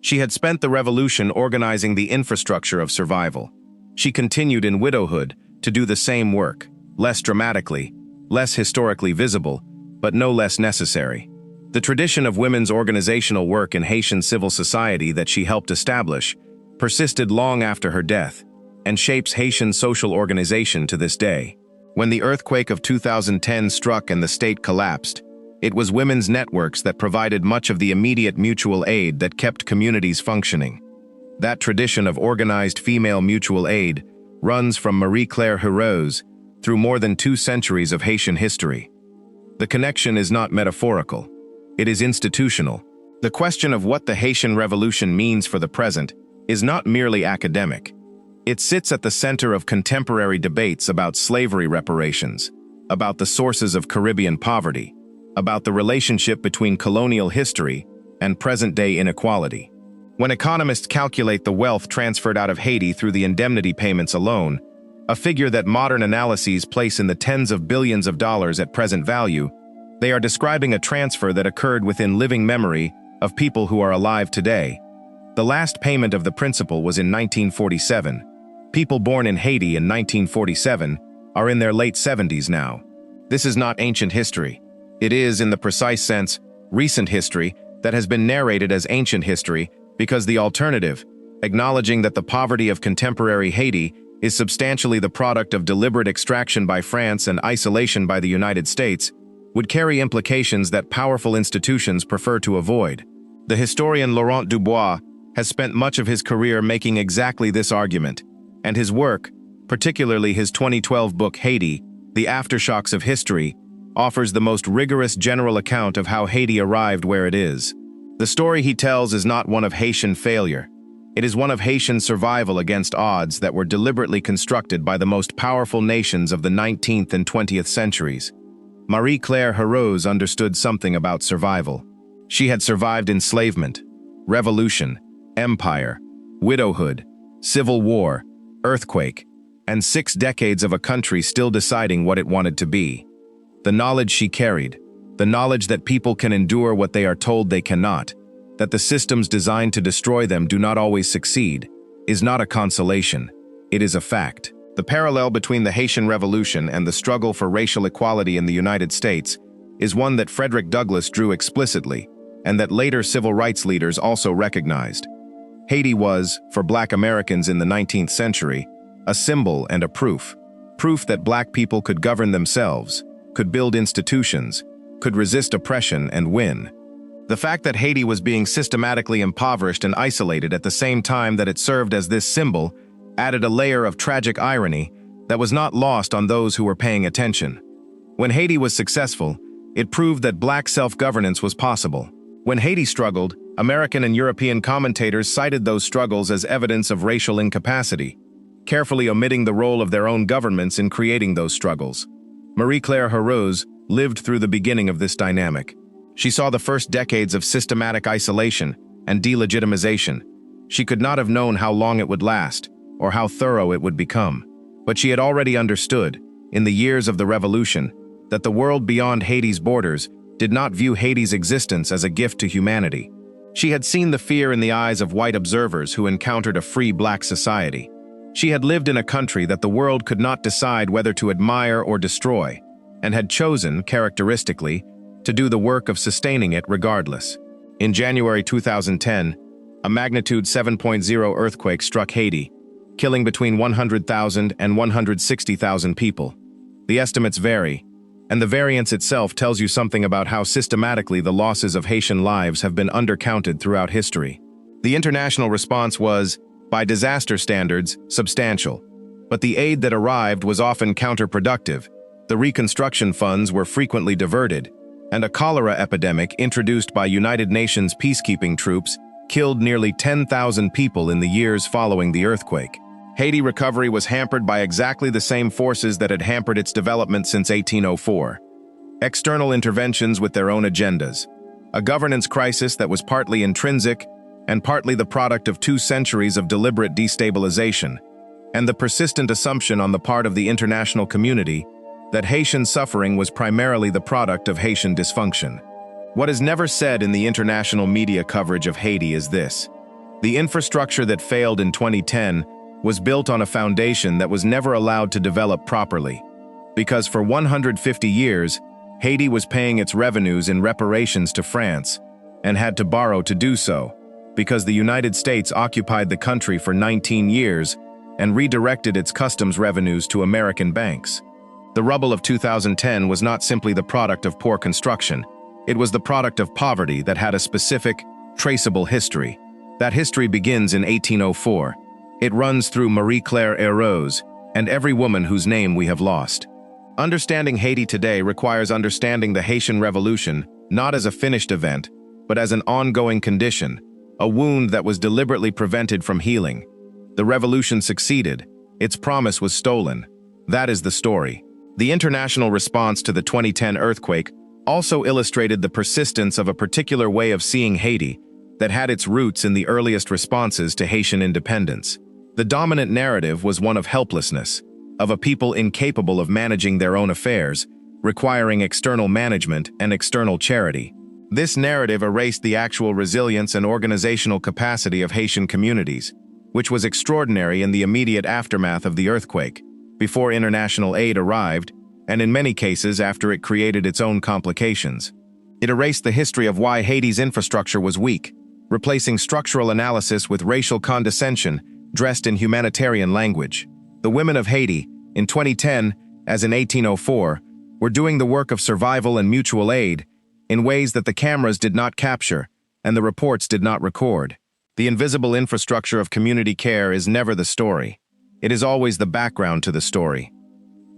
She had spent the revolution organizing the infrastructure of survival. She continued in widowhood to do the same work, less dramatically, less historically visible, but no less necessary. The tradition of women's organizational work in Haitian civil society that she helped establish persisted long after her death and shapes Haitian social organization to this day. When the earthquake of 2010 struck and the state collapsed, it was women's networks that provided much of the immediate mutual aid that kept communities functioning. That tradition of organized female mutual aid runs from Marie-Claire Heureau's through more than 2 centuries of Haitian history. The connection is not metaphorical. It is institutional. The question of what the Haitian Revolution means for the present is not merely academic. It sits at the center of contemporary debates about slavery reparations, about the sources of Caribbean poverty, about the relationship between colonial history and present-day inequality. When economists calculate the wealth transferred out of Haiti through the indemnity payments alone, a figure that modern analyses place in the tens of billions of dollars at present value, they are describing a transfer that occurred within living memory of people who are alive today. The last payment of the principal was in 1947. People born in Haiti in 1947 are in their late 70s now. This is not ancient history. It is, in the precise sense, recent history that has been narrated as ancient history because the alternative, acknowledging that the poverty of contemporary Haiti is substantially the product of deliberate extraction by France and isolation by the United States, would carry implications that powerful institutions prefer to avoid. The historian Laurent Dubois has spent much of his career making exactly this argument, and his work, particularly his 2012 book Haiti, The Aftershocks of History, offers the most rigorous general account of how Haiti arrived where it is. The story he tells is not one of Haitian failure. It is one of Haitian survival against odds that were deliberately constructed by the most powerful nations of the 19th and 20th centuries. Marie-Claire Heureuse understood something about survival. She had survived enslavement, revolution, empire, widowhood, civil war, earthquake, and 6 decades of a country still deciding what it wanted to be. The knowledge she carried, the knowledge that people can endure what they are told they cannot, that the systems designed to destroy them do not always succeed, is not a consolation, it is a fact. The parallel between the Haitian Revolution and the struggle for racial equality in the United States is one that Frederick Douglass drew explicitly, and that later civil rights leaders also recognized. Haiti was, for Black Americans in the 19th century, a symbol and a proof that Black people could govern themselves, could build institutions, could resist oppression and win. The fact that Haiti was being systematically impoverished and isolated at the same time that it served as this symbol added a layer of tragic irony that was not lost on those who were paying attention. When Haiti was successful, it proved that Black self-governance was possible. When Haiti struggled, American and European commentators cited those struggles as evidence of racial incapacity, carefully omitting the role of their own governments in creating those struggles. Marie-Claire Heureuse lived through the beginning of this dynamic. She saw the first decades of systematic isolation and delegitimization. She could not have known how long it would last, or how thorough it would become. But she had already understood, in the years of the revolution, that the world beyond Haiti's borders did not view Haiti's existence as a gift to humanity. She had seen the fear in the eyes of white observers who encountered a free Black society. She had lived in a country that the world could not decide whether to admire or destroy, and had chosen, characteristically, to do the work of sustaining it regardless. In January 2010, a magnitude 7.0 earthquake struck Haiti, killing between 100,000 and 160,000 people. The estimates vary, and the variance itself tells you something about how systematically the losses of Haitian lives have been undercounted throughout history. The international response was, by disaster standards, substantial, but the aid that arrived was often counterproductive. The reconstruction funds were frequently diverted, and a cholera epidemic introduced by United Nations peacekeeping troops killed nearly 10,000 people in the years following the earthquake. Haiti recovery was hampered by exactly the same forces that had hampered its development since 1804. External interventions with their own agendas, a governance crisis that was partly intrinsic and partly the product of 2 centuries of deliberate destabilization, and the persistent assumption on the part of the international community that Haitian suffering was primarily the product of Haitian dysfunction. What is never said in the international media coverage of Haiti is this: the infrastructure that failed in 2010 was built on a foundation that was never allowed to develop properly, because for 150 years, Haiti was paying its revenues in reparations to France and had to borrow to do so, because the United States occupied the country for 19 years and redirected its customs revenues to American banks. The rubble of 2010 was not simply the product of poor construction, it was the product of poverty that had a specific, traceable history. That history begins in 1804. It runs through Marie-Claire Heureuse and every woman whose name we have lost. Understanding Haiti today requires understanding the Haitian Revolution not as a finished event, but as an ongoing condition, a wound that was deliberately prevented from healing. The revolution succeeded. Its promise was stolen. That is the story. The international response to the 2010 earthquake also illustrated the persistence of a particular way of seeing Haiti that had its roots in the earliest responses to Haitian independence. The dominant narrative was one of helplessness, of a people incapable of managing their own affairs, requiring external management and external charity. This narrative erased the actual resilience and organizational capacity of Haitian communities, which was extraordinary in the immediate aftermath of the earthquake, before international aid arrived, and in many cases after it created its own complications. It erased the history of why Haiti's infrastructure was weak, replacing structural analysis with racial condescension dressed in humanitarian language. The women of Haiti, in 2010, as in 1804, were doing the work of survival and mutual aid in ways that the cameras did not capture and the reports did not record. The invisible infrastructure of community care is never the story. It is always the background to the story.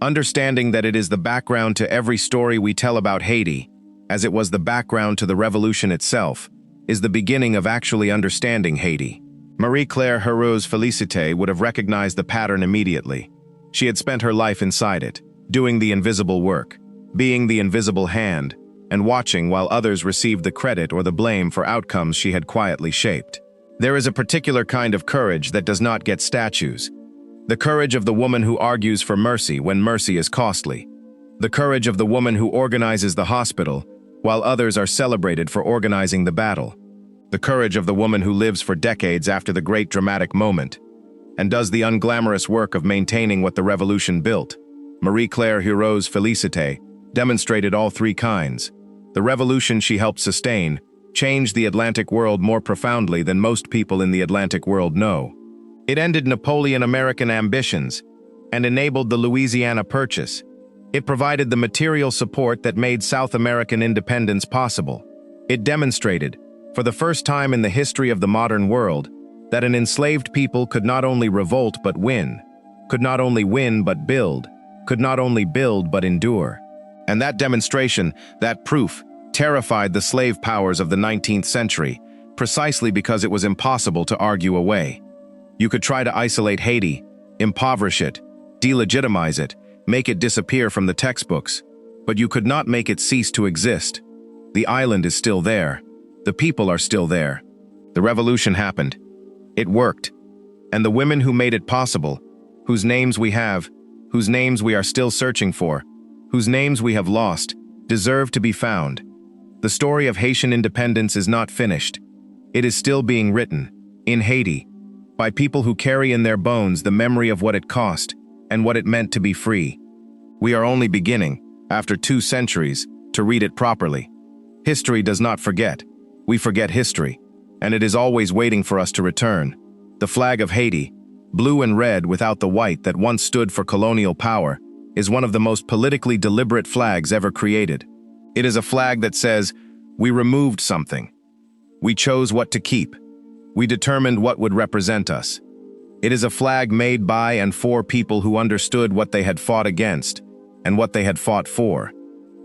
Understanding that it is the background to every story we tell about Haiti, as it was the background to the revolution itself, is the beginning of actually understanding Haiti. Marie-Claire Heureuse Félicité would have recognized the pattern immediately. She had spent her life inside it, doing the invisible work, being the invisible hand, and watching while others received the credit or the blame for outcomes she had quietly shaped. There is a particular kind of courage that does not get statues. The courage of the woman who argues for mercy when mercy is costly. The courage of the woman who organizes the hospital while others are celebrated for organizing the battle. The courage of the woman who lives for decades after the great dramatic moment and does the unglamorous work of maintaining what the revolution built. Marie-Claire Heureuse Félicité demonstrated all three kinds. The revolution she helped sustain changed the Atlantic world more profoundly than most people in the Atlantic world know. It ended Napoleon American ambitions and enabled the Louisiana Purchase. It provided the material support that made South American independence possible. It demonstrated, for the first time in the history of the modern world, that an enslaved people could not only revolt but win, could not only win but build, could not only build but endure. And that demonstration, that proof, terrified the slave powers of the 19th century, precisely because it was impossible to argue away. You could try to isolate Haiti, impoverish it, delegitimize it, make it disappear from the textbooks, but you could not make it cease to exist. The island is still there. The people are still there. The revolution happened. It worked. And the women who made it possible, whose names we have, whose names we are still searching for, whose names we have lost, deserve to be found. The story of Haitian independence is not finished. It is still being written, in Haiti, by people who carry in their bones the memory of what it cost and what it meant to be free. We are only beginning, after 2 centuries, to read it properly. History does not forget. We forget history, and it is always waiting for us to return. The flag of Haiti, blue and red without the white that once stood for colonial power, is one of the most politically deliberate flags ever created. It is a flag that says, we removed something. We chose what to keep. We determined what would represent us. It is a flag made by and for people who understood what they had fought against and what they had fought for,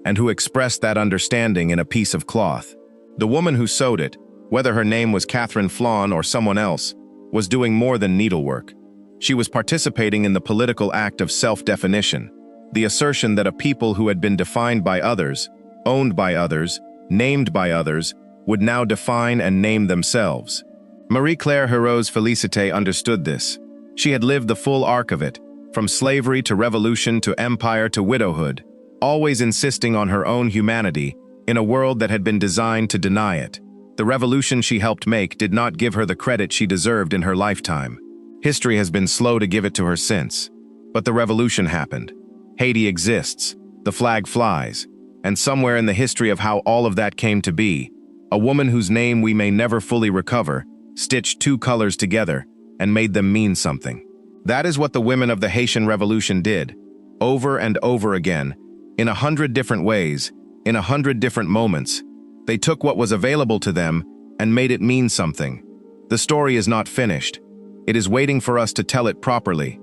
and who expressed that understanding in a piece of cloth. The woman who sewed it, whether her name was Catherine Flawn or someone else, was doing more than needlework. She was participating in the political act of self-definition, the assertion that a people who had been defined by others, owned by others, named by others, would now define and name themselves. Marie-Claire Heureuse Félicité understood this. She had lived the full arc of it, from slavery to revolution to empire to widowhood, always insisting on her own humanity in a world that had been designed to deny it. The revolution she helped make did not give her the credit she deserved in her lifetime. History has been slow to give it to her since. But the revolution happened. Haiti exists, the flag flies, and somewhere in the history of how all of that came to be, a woman whose name we may never fully recover stitched 2 colors together and made them mean something. That is what the women of the Haitian Revolution did, over and over again, in 100 different ways, in 100 different moments. They took what was available to them and made it mean something. The story is not finished. It is waiting for us to tell it properly.